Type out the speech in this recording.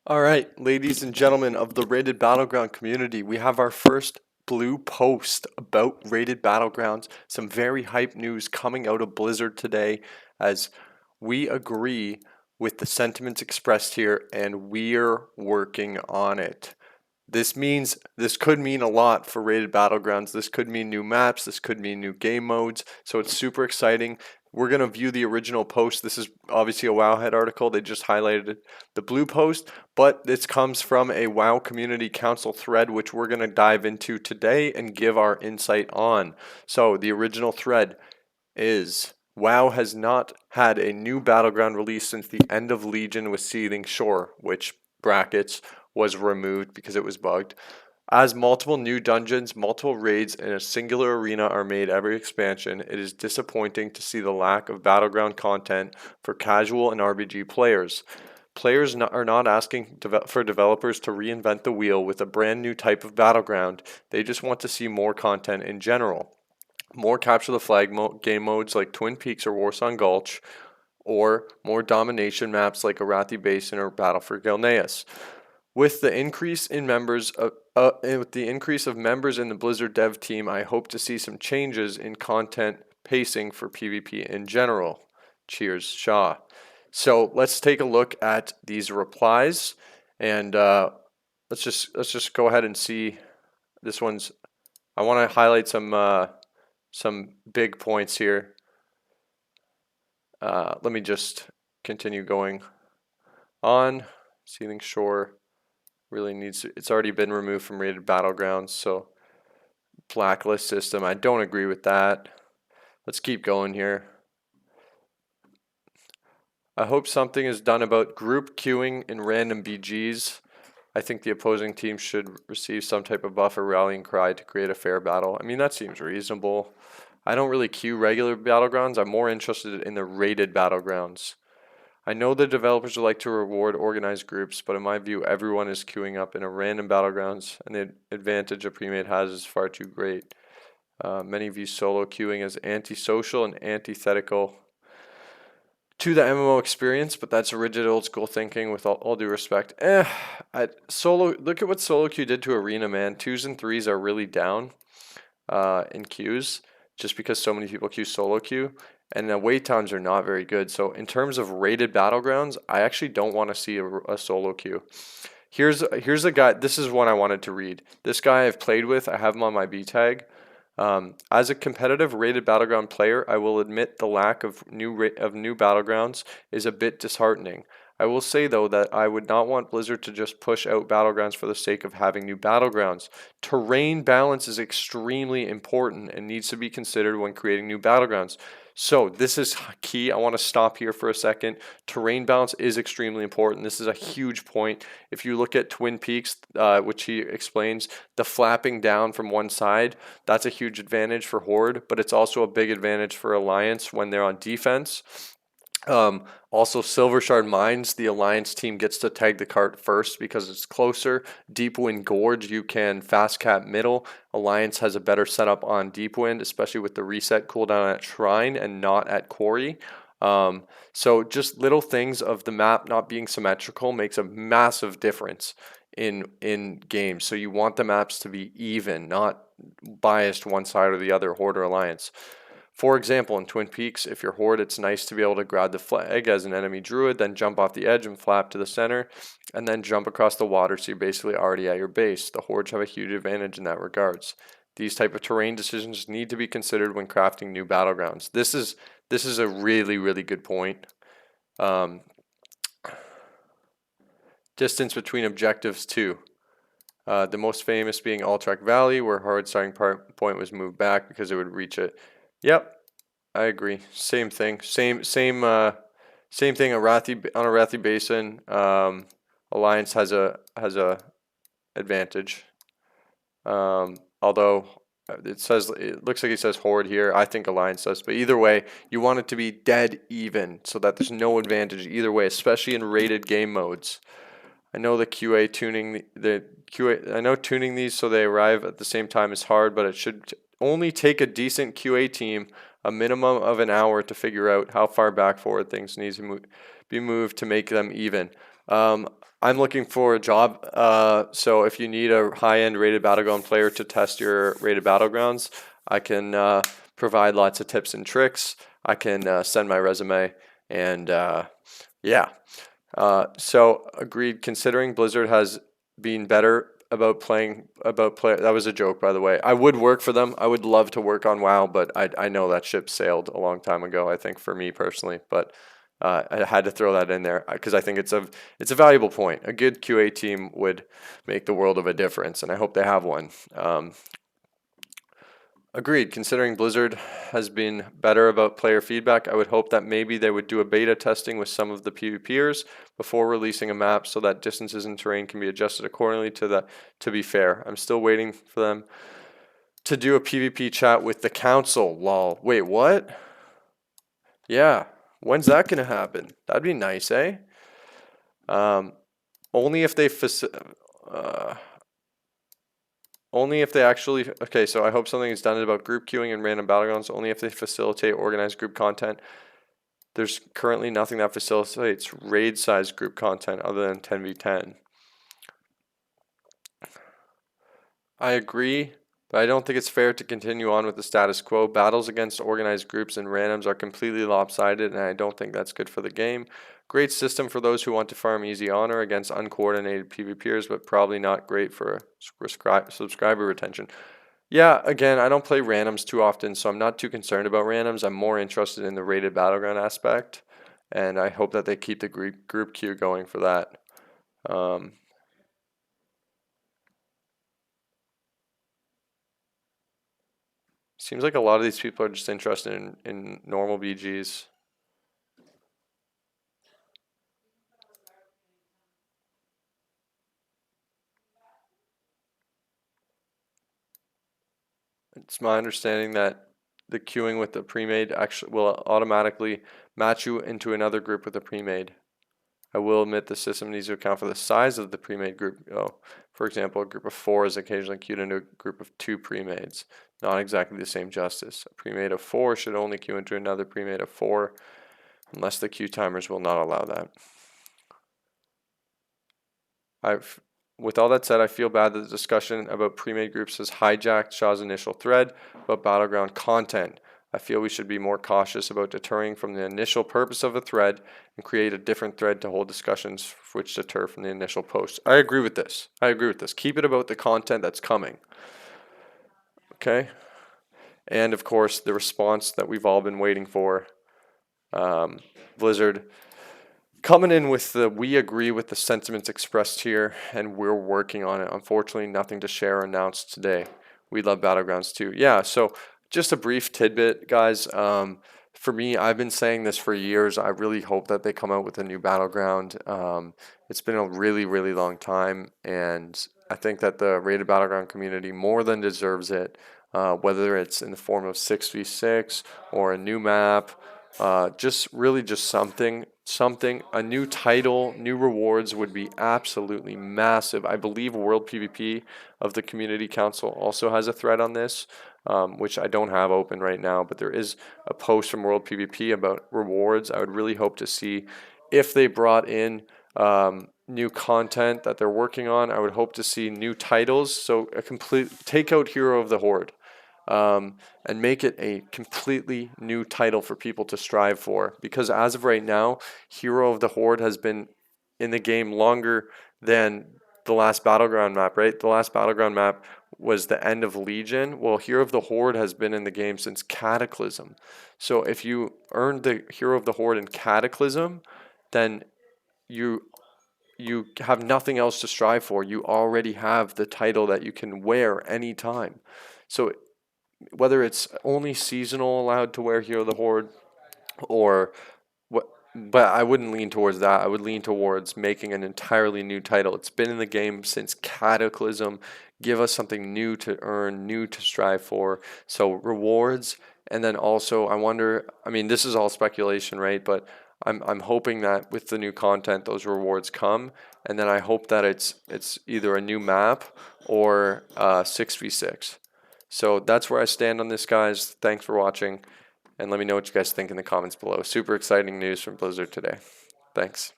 All right, ladies and gentlemen of the Rated Battleground community, we have our first blue post about Rated Battlegrounds. Some very hype news coming out of Blizzard today as we agree with the sentiments expressed here and we're working on it. This could mean a lot for Rated Battlegrounds. This could mean new maps. This could mean new game modes. So it's super exciting. We're going to view the original post. This is obviously a Wowhead article. They just highlighted the blue post, but this comes from a WoW Community Council thread, which we're going to dive into today and give our insight on. So the original thread is WoW has not had a new Battleground release since the end of Legion with Seething Shore, which brackets was removed because it was bugged. As multiple new dungeons, multiple raids, and a singular arena are made every expansion, it is disappointing to see the lack of Battleground content for casual and RPG players. Players are not asking for developers to reinvent the wheel with a brand new type of Battleground, they just want to see more content in general. More capture the flag game modes like Twin Peaks or Warsong Gulch, or more domination maps like Arathi Basin or Battle for Gilneas. With the increase in with the increase of members in the Blizzard dev team, I hope to see some changes in content pacing for PvP in general. Cheers, Shaw. So let's take a look at these replies, and let's just go ahead and see. This one's. I want to highlight some big points here. Let me just continue going on. Seething Shore really needs it's already been removed from Rated Battlegrounds, so blacklist system, I don't agree with that. Let's keep going here. I hope something is done about group queuing in random BGs. I think the opposing team should receive some type of buff or rallying cry to create a fair battle. I mean, that seems reasonable. I don't really queue regular Battlegrounds. I'm more interested in the rated Battlegrounds. I know the developers would like to reward organized groups, but in my view, everyone is queuing up in a random Battlegrounds, and the advantage a premade has is far too great. Many view solo queuing as antisocial and antithetical to the MMO experience, but that's a rigid old school thinking with all due respect. Look at what solo queue did to arena, man. 2s and 3s are really down in queues just because so many people queue solo queue, and the wait times are not very good. So in terms of rated Battlegrounds, I actually don't want to see a solo queue. Here's a guy. This is one I wanted to read. This guy I've played with. I have him on my B tag. As a competitive rated Battleground player, I will admit the lack of new Battlegrounds is a bit disheartening. I will say though that I would not want Blizzard to just push out Battlegrounds for the sake of having new Battlegrounds. Terrain balance is extremely important and needs to be considered when creating new Battlegrounds. So this is key. I want to stop here for a second. Terrain balance is extremely important. This is a huge point. If you look at Twin Peaks, which he explains, the flapping down from one side, that's a huge advantage for Horde, but it's also a big advantage for Alliance when they're on defense. Also, Silver Shard Mines, the Alliance team gets to tag the cart first because it's closer. Deepwind Gorge, you can fast cap middle. Alliance has a better setup on Deepwind, especially with the reset cooldown at Shrine and not at Quarry. So just little things of the map not being symmetrical makes a massive difference in games. So you want the maps to be even, not biased one side or the other, Horde or Alliance. For example, in Twin Peaks, if you're Horde, it's nice to be able to grab the flag as an enemy druid, then jump off the edge and flap to the center, and then jump across the water so you're basically already at your base. The Hordes have a huge advantage in that regards. These type of terrain decisions need to be considered when crafting new Battlegrounds. This is a really, really good point. Distance between objectives too. The most famous being Alterac Valley, where hard starting point was moved back because it would reach it. Yep, I agree. Same thing. Same thing. Arathi Basin. Alliance has a advantage. Although it looks like he says Horde here. I think Alliance does, but either way, you want it to be dead even so that there's no advantage either way, especially in rated game modes. I know the QA tuning I know tuning these so they arrive at the same time is hard, but it should only take a decent QA team a minimum of an hour to figure out how far back forward things need to be moved to make them even. I'm looking for a job. So if you need a high-end rated Battleground player to test your rated Battlegrounds, I can provide lots of tips and tricks. I can send my resume, and yeah. So agreed. Considering Blizzard has been better about playing about play. That was a joke, by the way. I would work for them. I would love to work on WoW, but I know that ship sailed a long time ago. I think for me personally, but I had to throw that in there because I think it's a valuable point. A good QA team would make the world of a difference, and I hope they have one. Agreed. Considering Blizzard has been better about player feedback, I would hope that maybe they would do a beta testing with some of the PvPers before releasing a map so that distances and terrain can be adjusted accordingly to that. To be fair, I'm still waiting for them to do a PvP chat with the council. Lol. Wait, what? Yeah. When's that gonna happen? That'd be nice, eh? Um, only if they uh, only if they actually, okay, so I hope something is done about group queuing and random battlegrounds, only if they facilitate organized group content. There's currently nothing that facilitates raid size group content other than 10v10. I agree, but I don't think it's fair to continue on with the status quo. Battles against organized groups and randoms are completely lopsided, and I don't think that's good for the game. Great system for those who want to farm easy honor against uncoordinated PvPers, but probably not great for subscriber retention. Yeah, again, I don't play randoms too often, so I'm not too concerned about randoms. I'm more interested in the rated battleground aspect, and I hope that they keep the group queue going for that. Seems like a lot of these people are just interested in normal BGs. It's my understanding that the queuing with the pre-made actually will automatically match you into another group with a pre-made. I will admit the system needs to account for the size of the pre-made group. Oh, for example, a group of 4 is occasionally queued into a group of 2 pre-mades. Not exactly the same justice. A pre-made of 4 should only queue into another pre-made of 4 unless the queue timers will not allow that. With all that said, I feel bad that the discussion about pre-made groups has hijacked Shaw's initial thread about Battleground content. I feel we should be more cautious about deterring from the initial purpose of a thread and create a different thread to hold discussions which deter from the initial post. I agree with this. Keep it about the content that's coming. Okay? And of course, the response that we've all been waiting for. Blizzard coming in with the we agree with the sentiments expressed here and we're working on it. Unfortunately, nothing to share or announce today. We love Battlegrounds too. Yeah, so just a brief tidbit, guys. For me, I've been saying this for years. I really hope that they come out with a new Battleground. It's been a really, really long time, and I think that the rated Battleground community more than deserves it, whether it's in the form of 6v6 or a new map. Just really just something, a new title, new rewards would be absolutely massive. I believe World PvP of the Community Council also has a thread on this, which I don't have open right now, but there is a post from World PvP about rewards. I would really hope to see if they brought in new content that they're working on. I would hope to see new titles. So a complete take out Hero of the Horde and make it a completely new title for people to strive for. Because as of right now, Hero of the Horde has been in the game longer than the last Battleground map, right? The last Battleground map was the end of Legion. Well, Hero of the Horde has been in the game since Cataclysm. So if you earned the Hero of the Horde in Cataclysm, then you have nothing else to strive for. You already have the title that you can wear anytime. So whether it's only seasonal allowed to wear Hero of the Horde or what, but I wouldn't lean towards that. I would lean towards making an entirely new title. It's been in the game since Cataclysm. Give us something new to earn, new to strive for. So rewards, and then also I wonder, I mean this is all speculation, right? But I'm hoping that with the new content those rewards come, and then I hope that it's either a new map or 6v6. So that's where I stand on this, guys. Thanks for watching, and let me know what you guys think in the comments below. Super exciting news from Blizzard today. Thanks.